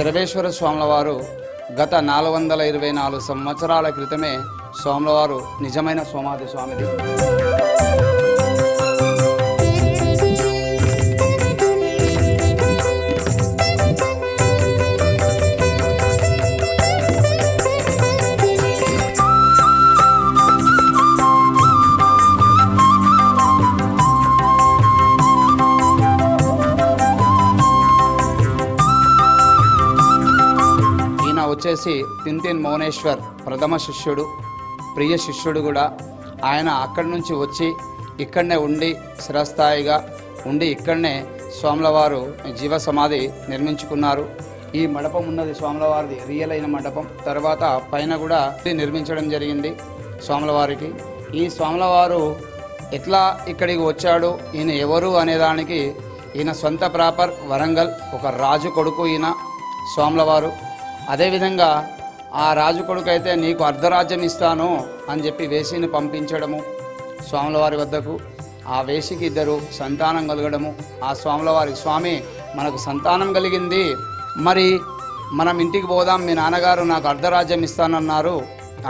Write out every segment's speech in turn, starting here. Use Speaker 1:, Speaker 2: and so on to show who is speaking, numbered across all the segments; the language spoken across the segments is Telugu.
Speaker 1: శరవేశ్వర స్వాములవారు గత 424 సంవత్సరాల క్రితమే స్వాములవారు నిజమైన సోమాది స్వామిది. వచ్చేసి తింతిన్ మౌనేశ్వర్ ప్రథమ శిష్యుడు, ప్రియ శిష్యుడు కూడా. ఆయన అక్కడి నుంచి వచ్చి ఇక్కడనే ఉండి స్థిరస్థాయిగా ఉండి ఇక్కడనే స్వాములవారు జీవ సమాధి నిర్మించుకున్నారు. ఈ మండపం ఉన్నది స్వాములవారిది రియల్ అయిన మండపం. తర్వాత పైన కూడా నిర్మించడం జరిగింది స్వాములవారికి. ఈ స్వాములవారు ఎట్లా ఇక్కడికి వచ్చాడు, ఈయన ఎవరు అనేదానికి ఈయన సొంత ప్రాపర్ వరంగల్, ఒక రాజు కొడుకు ఈయన స్వాములవారు. అదేవిధంగా ఆ రాజు కొడుకు అయితే నీకు అర్ధరాజ్యం ఇస్తాను అని చెప్పి వేసిని పంపించడము స్వాములవారి వద్దకు. ఆ వేసికి 2 సంతానం కలగడము. ఆ స్వాములవారికి స్వామి మనకు సంతానం కలిగింది, మరి మనం ఇంటికి పోదాం, మీ నాన్నగారు నాకు అర్ధరాజ్యం ఇస్తానన్నారు,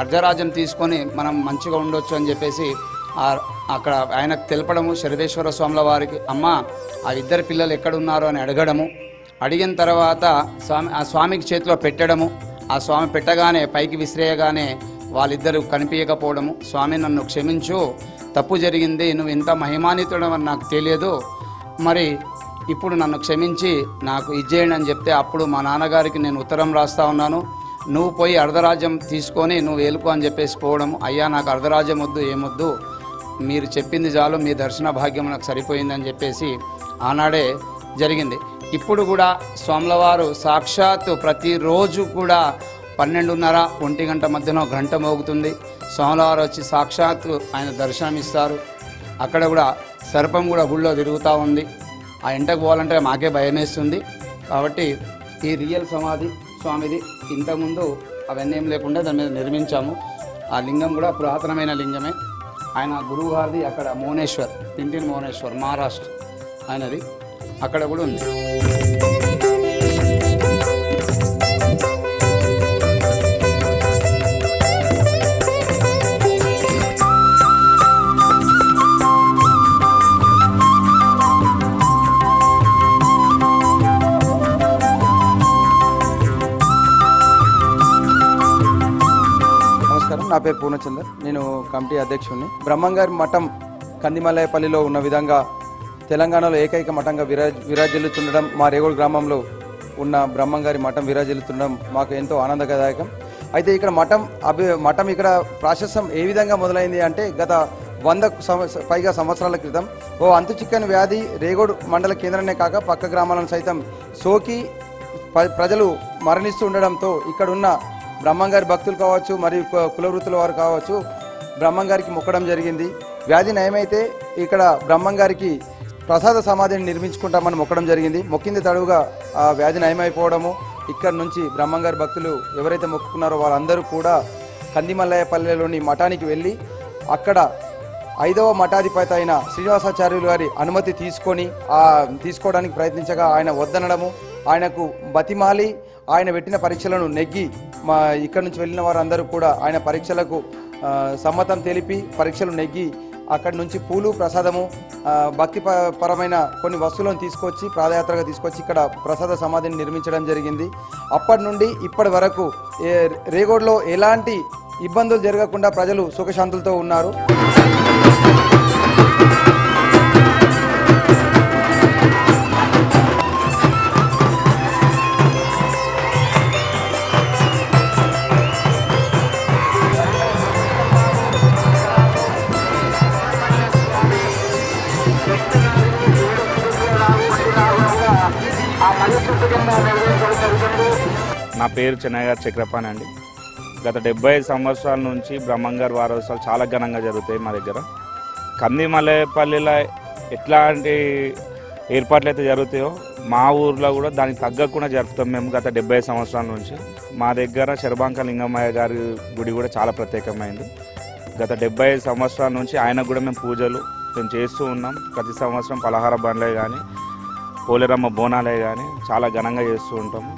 Speaker 1: అర్ధరాజ్యం తీసుకొని మనం మంచిగా ఉండొచ్చు అని చెప్పేసి అక్కడ ఆయనకు తెలపడము. శరవేశ్వర స్వాములవారికి అమ్మ ఆ 2 పిల్లలు ఎక్కడున్నారు అని అడగడము. అడిగిన తర్వాత ఆ స్వామికి చేతిలో పెట్టడము. ఆ స్వామి పెట్టగానే పైకి విసిరేయగానే వాళ్ళిద్దరూ కనిపించకపోవడము. స్వామి నన్ను క్షమించు, తప్పు జరిగింది, నువ్వు ఇంత మహిమాన్వితుడు అని నాకు తెలియదు, మరి ఇప్పుడు నన్ను క్షమించి నాకు ఇచ్చేయండి అని చెప్తే అప్పుడు మా నాన్నగారికి నేను ఉత్తరం రాస్తా ఉన్నాను, నువ్వు పోయి అర్ధరాజ్యం తీసుకొని నువ్వు ఏలుకో అని చెప్పేసి పోవడము. అయ్యా నాకు అర్ధరాజ్యం వద్దు, ఏమొద్దు, మీరు చెప్పింది చాలు, మీ దర్శన భాగ్యం నాకు సరిపోయిందని చెప్పేసి ఆనాడే జరిగింది. ఇప్పుడు కూడా స్వాములవారు సాక్షాత్తు ప్రతిరోజు కూడా 12:30, 1 గంట మధ్యలో గంట మోగుతుంది. స్వాములవారు వచ్చి సాక్షాత్తు ఆయన దర్శనం ఇస్తారు. అక్కడ కూడా సర్పం కూడా గుళ్ళో తిరుగుతూ ఉంది. ఆ ఇంటకు పోవాలంటే మాకే భయం వేస్తుంది. కాబట్టి ఈ రియల్ సమాధి స్వామిది. ఇంతకుముందు అవన్నీ ఏం లేకుండా దాని మీద నిర్మించాము. ఆ లింగం కూడా పురాతనమైన లింగమే. ఆయన గురువు గారిది అక్కడ మౌనేశ్వర్, తింటిన్ మౌనేశ్వర్ మహారాష్ట్ర ఆయనది, అక్కడ కూడా ఉంది.
Speaker 2: నమస్కారం, నా పేరు పూర్ణచందర్, నేను కమిటీ అధ్యక్షుడిని. బ్రహ్మంగారి మఠం కందిమలయపల్లిలో ఉన్న విధంగా తెలంగాణలో ఏకైక మఠంగా విరాజిల్లుతుండడం, మా రేగోడ్ గ్రామంలో ఉన్న బ్రహ్మంగారి మఠం విరాజిల్లుతుండడం మాకు ఎంతో ఆనందదాయకం. అయితే ఇక్కడ మఠం ఇక్కడ ప్రాశస్యం ఏ విధంగా మొదలైంది అంటే గత 100 పైగా సంవత్సరాల క్రితం ఓ అంతుచిక్కని వ్యాధి రేగోడ్ మండల కేంద్రాన్నే కాక పక్క గ్రామాలను సైతం సోకి ప్రజలు మరణిస్తూ ఉండడంతో ఇక్కడున్న బ్రహ్మంగారి భక్తులు కావచ్చు, మరియు కులవృత్తుల వారు కావచ్చు, బ్రహ్మంగారికి మొక్కడం జరిగింది. వ్యాధి నయమైతే ఇక్కడ బ్రహ్మంగారికి ప్రసాద సమాధిని నిర్మించుకుంటామని మొక్కడం జరిగింది. మొక్కింది తడువుగా ఆ వ్యాధి నయమైపోవడము. ఇక్కడ నుంచి బ్రహ్మంగారి భక్తులు ఎవరైతే మొక్కుకున్నారో వాళ్ళందరూ కూడా కందిమల్లయ్యపల్లెలోని మఠానికి వెళ్ళి అక్కడ 5వ మఠాధిపతి అయిన శ్రీనివాసాచార్యులు గారి అనుమతి తీసుకోవడానికి ప్రయత్నించగా ఆయన వద్దనడము, ఆయనకు బతిమాలి ఆయన పెట్టిన పరీక్షలను నెగ్గి ఇక్కడ నుంచి వెళ్ళిన వారందరూ కూడా ఆయన పరీక్షలకు సమ్మతం తెలిపి పరీక్షలు నెగ్గి అక్కడి నుంచి పూలు, ప్రసాదము, భక్తిపరమైన కొన్ని వస్తువులను తీసుకొచ్చి పాదయాత్రగా తీసుకొచ్చి ఇక్కడ ప్రసాద సమాధిని నిర్మించడం జరిగింది. అప్పటి నుండి ఇప్పటి వరకు రేగోడ్లో ఎలాంటి ఇబ్బందులు జరగకుండా ప్రజలు సుఖశాంతులతో ఉన్నారు.
Speaker 3: నా పేరు చెన్నయ్య చక్రపాణి అండి. గత 75 సంవత్సరాల నుంచి బ్రహ్మంగారి వారోత్సవాలు చాలా ఘనంగా జరుగుతాయి మా దగ్గర. కందిమలయపల్లిలో ఎట్లాంటి ఏర్పాట్లు అయితే జరుగుతాయో మా ఊర్లో కూడా దానికి తగ్గకుండా జరుపుతాం మేము గత 75 సంవత్సరాల నుంచి. మా దగ్గర శరభాంక లింగమయ్య గారి గుడి కూడా చాలా ప్రత్యేకమైంది. గత 75 సంవత్సరాల నుంచి ఆయనకు కూడా మేము పూజలు చేస్తూ ఉన్నాం. ప్రతి సంవత్సరం పలహార బండ్లే కానీ పోలేరమ్మ బోనాలే కానీ చాలా ఘనంగా చేస్తూ ఉంటాము.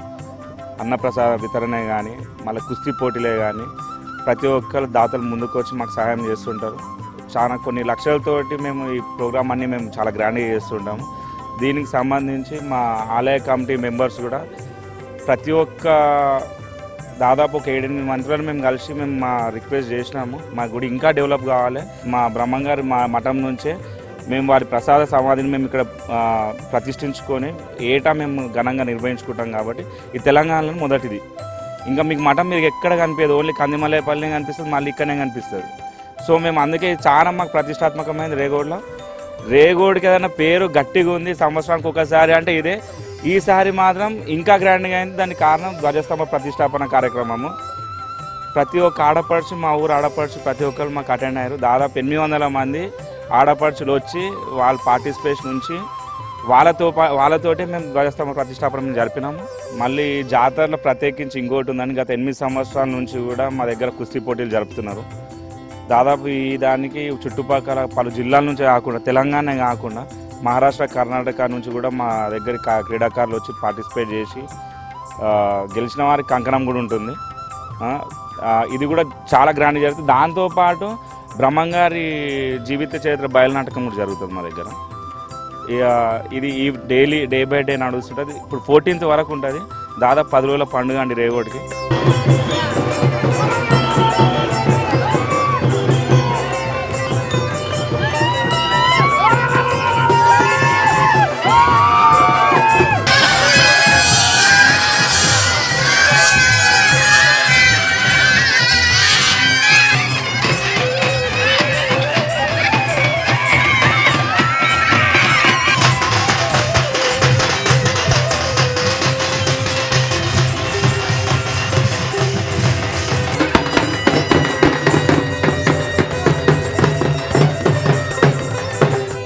Speaker 3: అన్నప్రసాద వితరణే కానీ మళ్ళీ కుస్తీ పోటీలే కానీ ప్రతి ఒక్కరు దాతలు ముందుకు వచ్చి మాకు సహాయం చేస్తుంటారు. చాలా కొన్ని లక్షలతోటి మేము ఈ ప్రోగ్రామ్ అన్నీ మేము చాలా గ్రాండ్గా చేస్తుంటాము. దీనికి సంబంధించి మా ఆలయ కమిటీ మెంబర్స్ కూడా ప్రతి ఒక్క దాదాపు ఒక 7-8 మంత్రులను మేము కలిసి మేము మా రిక్వెస్ట్ చేసినాము. మా గుడి ఇంకా డెవలప్ కావాలి. మా బ్రహ్మంగారి మా మఠం నుంచే మేము వారి ప్రసాద సమాధిని మేము ఇక్కడ ప్రతిష్ఠించుకొని ఏటా మేము ఘనంగా నిర్వహించుకుంటాం. కాబట్టి ఈ తెలంగాణలో మొదటిది. ఇంకా మీకు మఠం మీరు ఎక్కడ కనిపించదు, ఓన్లీ కందిమల్లేపల్లినే కనిపిస్తుంది, మళ్ళీ ఇక్కడనే కనిపిస్తుంది. సో మేము అందుకే చాలా మాకు ప్రతిష్టాత్మకమైనది రేగోడ్లో. రేగోడికి ఏదైనా పేరు గట్టిగా ఉంది సంవత్సరానికి ఒకసారి అంటే ఇదే. ఈసారి మాత్రం ఇంకా గ్రాండ్గా అయింది. దానికి కారణం ధ్వజస్తంభ ప్రతిష్టాపన కార్యక్రమము. ప్రతి ఒక్క ఆడపడుచు, మా ఊరు ఆడపడుచు ప్రతి ఒక్కరు మాకు అటెండ్ అయ్యారు. దాదాపు 800 మంది ఆడపడుచులు వచ్చి వాళ్ళ పార్టిసిపేషన్ నుంచి వాళ్ళతోటే మేము ధ్వజస్తంభ ప్రతిష్టాపన జరిపినాము. మళ్ళీ జాతరలో ప్రత్యేకించి ఇంకోటి ఉందని గత 8 సంవత్సరాల నుంచి కూడా మా దగ్గర కుస్తీ పోటీలు జరుపుతున్నారు. దాదాపు ఈ దానికి చుట్టుపక్కల పలు జిల్లాల నుంచి కాకుండా తెలంగాణ కాకుండా మహారాష్ట్ర, కర్ణాటక నుంచి కూడా మా దగ్గర క్రీడాకారులు వచ్చి పార్టిసిపేట్ చేసి గెలిచిన వారికి కంకణం కూడా ఉంటుంది. ఇది కూడా చాలా గ్రాండ్ జరుగుతుంది. దాంతోపాటు బ్రహ్మంగారి జీవిత చరిత్ర బయలునాటకం కూడా జరుగుతుంది మా దగ్గర. ఇది ఈ డే బై డే నడుస్తుంటుంది. ఇప్పుడు 14th వరకు ఉంటుంది. దాదాపు 10 రోజుల పండుగ అండి రేగోడికి.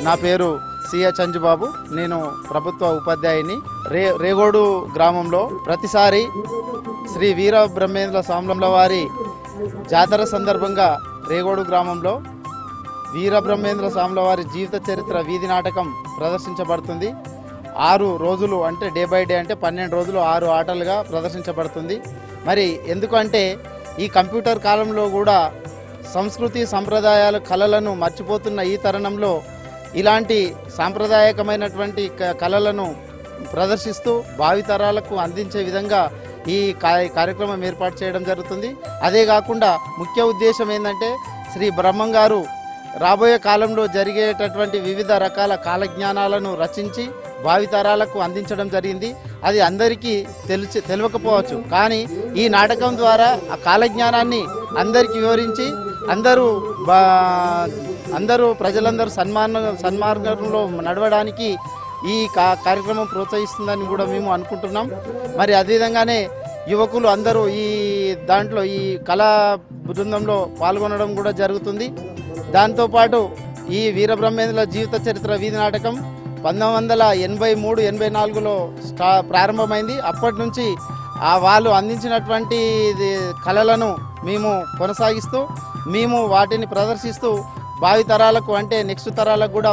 Speaker 4: నా పేరు సిహెచ్ అంజుబాబు. నేను ప్రభుత్వ ఉపాధ్యాయుని. రేగోడు గ్రామంలో ప్రతిసారి శ్రీ వీర బ్రహ్మేంద్ర స్వాముల వారి జాతర సందర్భంగా రేగోడు గ్రామంలో వీర బ్రహ్మేంద్ర స్వాముల వారి జీవిత చరిత్ర వీధి నాటకం ప్రదర్శించబడుతుంది. 6 రోజులు అంటే డే బై డే అంటే 12 రోజులు 6 ఆటలుగా ప్రదర్శించబడుతుంది. మరి ఎందుకంటే ఈ కంప్యూటర్ కాలంలో కూడా సంస్కృతి సంప్రదాయాలు కళలను మర్చిపోతున్న ఈ తరుణంలో ఇలాంటి సాంప్రదాయకమైనటువంటి కళలను ప్రదర్శిస్తూ భావితరాలకు అందించే విధంగా ఈ కార్యక్రమం ఏర్పాటు చేయడం జరుగుతుంది. అదే కాకుండా ముఖ్య ఉద్దేశం ఏంటంటే శ్రీ బ్రహ్మంగారు రాబోయే కాలంలో జరిగేటటువంటి వివిధ రకాల కాలజ్ఞానాలను రచించి భావితరాలకు అందించడం జరిగింది. అది అందరికీ తెలియకపోవచ్చు, కానీ ఈ నాటకం ద్వారా ఆ కాలజ్ఞానాన్ని అందరికీ వివరించి అందరూ ప్రజలందరూ సన్మార్గంలో నడవడానికి ఈ కార్యక్రమం ప్రోత్సహిస్తుందని కూడా మేము అనుకుంటున్నాం. మరి అదేవిధంగానే యువకులు అందరూ ఈ దాంట్లో ఈ కళా బృందంలో పాల్గొనడం కూడా జరుగుతుంది. దాంతోపాటు ఈ వీరబ్రహ్మేంద్రుల జీవిత చరిత్ర వీధి నాటకం 1983-84లో ప్రారంభమైంది. అప్పటి నుంచి వాళ్ళు అందించినటువంటి కళలను మేము కొనసాగిస్తూ మేము వాటిని ప్రదర్శిస్తూ భావితరాలకు అంటే నెక్స్ట్ తరాలకు కూడా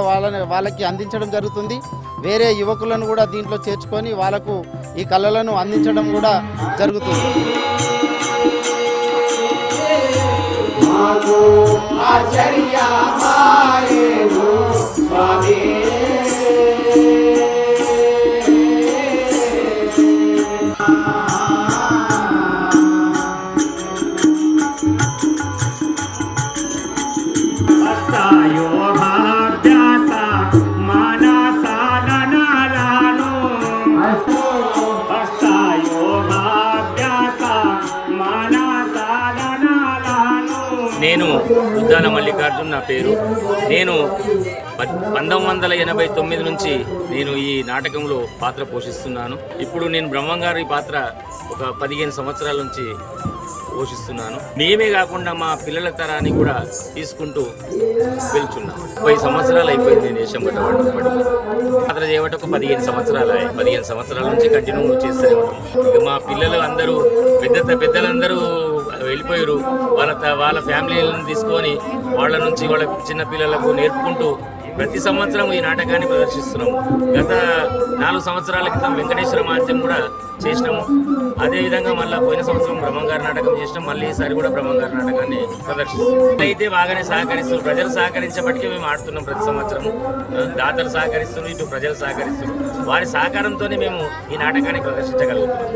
Speaker 4: వాళ్ళకి అందించడం జరుగుతుంది. వేరే యువకులను కూడా దీంట్లో చేర్చుకొని వాళ్ళకు ఈ కళలను అందించడం కూడా జరుగుతుంది.
Speaker 5: నేను దుద్దాల మల్లికార్జున్ నా పేరు. నేను 1989 నుంచి నేను ఈ నాటకంలో పాత్ర పోషిస్తున్నాను. ఇప్పుడు నేను బ్రహ్మంగారి పాత్ర ఒక 15 సంవత్సరాల నుంచి పోషిస్తున్నాను. మేమే కాకుండా మా పిల్లల తరాన్ని కూడా తీసుకుంటూ వెళ్తున్నాం. 30 సంవత్సరాలు అయిపోయింది నేను దేశంపటపడి పాత్ర చేయబట్టి ఒక 15 సంవత్సరాలు 15 సంవత్సరాల నుంచి కంటిన్యూ చేస్తూనే ఉన్నాం. ఇక మా పిల్లలు అందరూ పెద్దలందరూ వెళ్ళిపోయారు. వాళ్ళ ఫ్యామిలీలను తీసుకొని వాళ్ళ నుంచి వాళ్ళ చిన్న పిల్లలకు నేర్పుకుంటూ ప్రతి సంవత్సరం ఈ నాటకాన్ని ప్రదర్శిస్తున్నాము. గత 4 సంవత్సరాల క్రితం వెంకటేశ్వర మహత్యం కూడా చేసినాము. అదేవిధంగా మళ్ళీ పోయిన సంవత్సరం బ్రహ్మంగారి నాటకం చేసినాం. మళ్ళీ ఈసారి కూడా బ్రహ్మంగారి నాటకాన్ని ప్రదర్శిస్తున్నాం. అయితే బాగానే సహకరిస్తున్నారు, ప్రజలు సహకరించబట్టికే మేము ఆడుతున్నాం. ప్రతి సంవత్సరం దాతలు సహకరిస్తున్నారు, ఇటు ప్రజలు సహకరిస్తున్నారు. వారి సహకారంతోనే మేము ఈ నాటకాన్ని ప్రదర్శించగలుగుతున్నాం.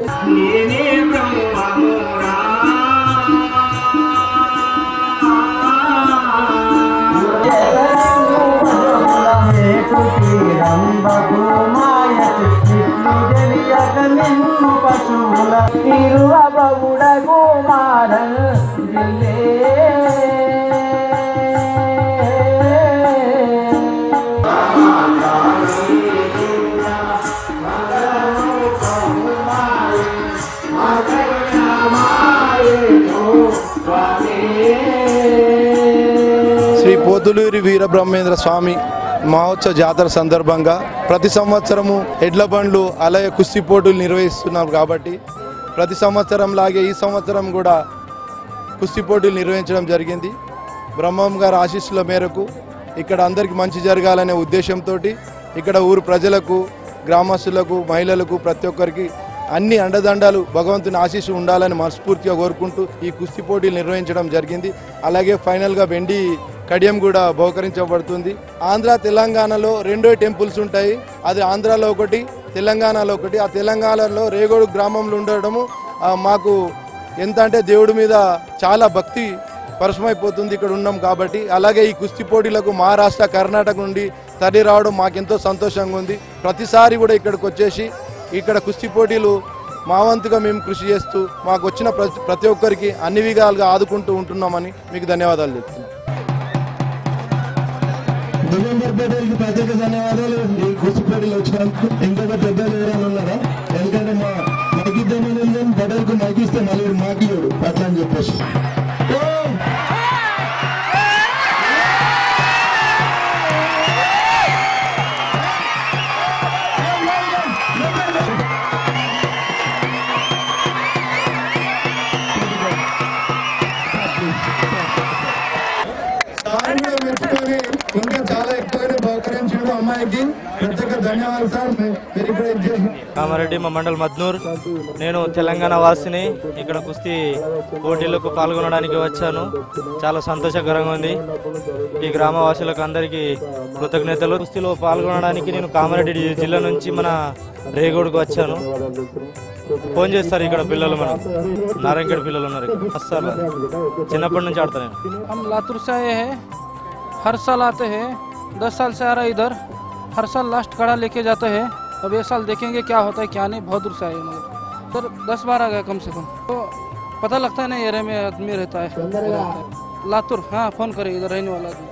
Speaker 6: శ్రీ పోతులూరి వీరబ్రహ్మేంద్ర స్వామి మహోత్సవ జాతర సందర్భంగా ప్రతి సంవత్సరము ఎడ్ల బండ్లు అలాగే కుస్తీ పోటీలు నిర్వహిస్తున్నారు కాబట్టి ప్రతి సంవత్సరం లాగే ఈ సంవత్సరం కూడా కుస్తీ పోటీలు నిర్వహించడం జరిగింది. బ్రహ్మం గారి ఆశీస్సుల మేరకు ఇక్కడ అందరికీ మంచి జరగాలనే ఉద్దేశంతో ఇక్కడ ఊరు ప్రజలకు, గ్రామస్తులకు, మహిళలకు ప్రతి ఒక్కరికి అన్ని అండదండాలు భగవంతుని ఆశీస్సు ఉండాలని మనస్ఫూర్తిగా కోరుకుంటూ ఈ కుస్తీ పోటీలు నిర్వహించడం జరిగింది. అలాగే ఫైనల్గా వెండి కడియం కూడా బహుకరించబడుతుంది. ఆంధ్ర తెలంగాణలో 2 టెంపుల్స్ ఉంటాయి. అది ఆంధ్రాలో ఒకటి, తెలంగాణలో ఒకటి. ఆ తెలంగాణలో రేగోడు గ్రామంలో ఉండడము మాకు ఎంత అంటే దేవుడి మీద చాలా భక్తి పరసమైపోతుంది ఇక్కడ ఉన్నాం కాబట్టి. అలాగే ఈ కుస్తీ పోటీలకు మహారాష్ట్ర, కర్ణాటక నుండి తరలి రావడం మాకెంతో సంతోషంగా ఉంది. ప్రతిసారి కూడా ఇక్కడికి వచ్చేసి ఇక్కడ కుస్తీ పోటీలు మా వంతుగా మేము కృషి చేస్తూ మాకు వచ్చిన ప్రతి ఒక్కరికి అన్ని విధాలుగా ఆదుకుంటూ ఉంటున్నామని మీకు ధన్యవాదాలు చెప్తున్నాను.
Speaker 7: ప్రత్యేక ధన్యవాదాలు. ఈ కుస్తీ పోటీలు వచ్చినందుకు. ఇంకొక పెద్దలు ఎవరైనా ఉన్నారా? ఎందుకంటే మాకిద్దామని బదలకు మైకిస్తే మళ్ళీ మాకి అట్లా అని చెప్పేసి మెచ్చుకొని ఇంకా చాలా ఎక్కువగా బహుకరించడం అమ్మాయికి ప్రత్యేక ధన్యవాదాలు సార్. మీరు ఇక్కడ
Speaker 8: కామారెడ్డి మా మండల్ మద్నూర్. నేను తెలంగాణ వాసిని. ఇక్కడ కుస్తీ పోటీలకు పాల్గొనడానికి వచ్చాను. చాలా సంతోషకరంగా ఉంది. ఈ గ్రామవాసులకు అందరికీ కృతజ్ఞతలు. కుస్తీలో పాల్గొనడానికి నేను కామారెడ్డి జిల్లా నుంచి మన రేగోడుకు వచ్చాను. ఫోన్ చేస్తారు ఇక్కడ పిల్లలు, మనం నారాయణగఢ పిల్లలు ఉన్నారు ఇక్కడ. అస్సలు చిన్నప్పటి నుంచి ఆడతా నేను.
Speaker 9: हम लातूर से आए हैं, हर साल आते हैं. 10 साल से आ रहा है इधर. हर साल लास्ट कड़ा लेके जाते हैं. अब ये साल देखेंगे क्या होता है क्या नहीं. बहुत दूर से आए हैं मगर सर 10-12 गए कम से कम. तो पता लगता है ना एरिया में आदमी रहता है. लातूर, हाँ फोन करे इधर रहने वाला आदमी.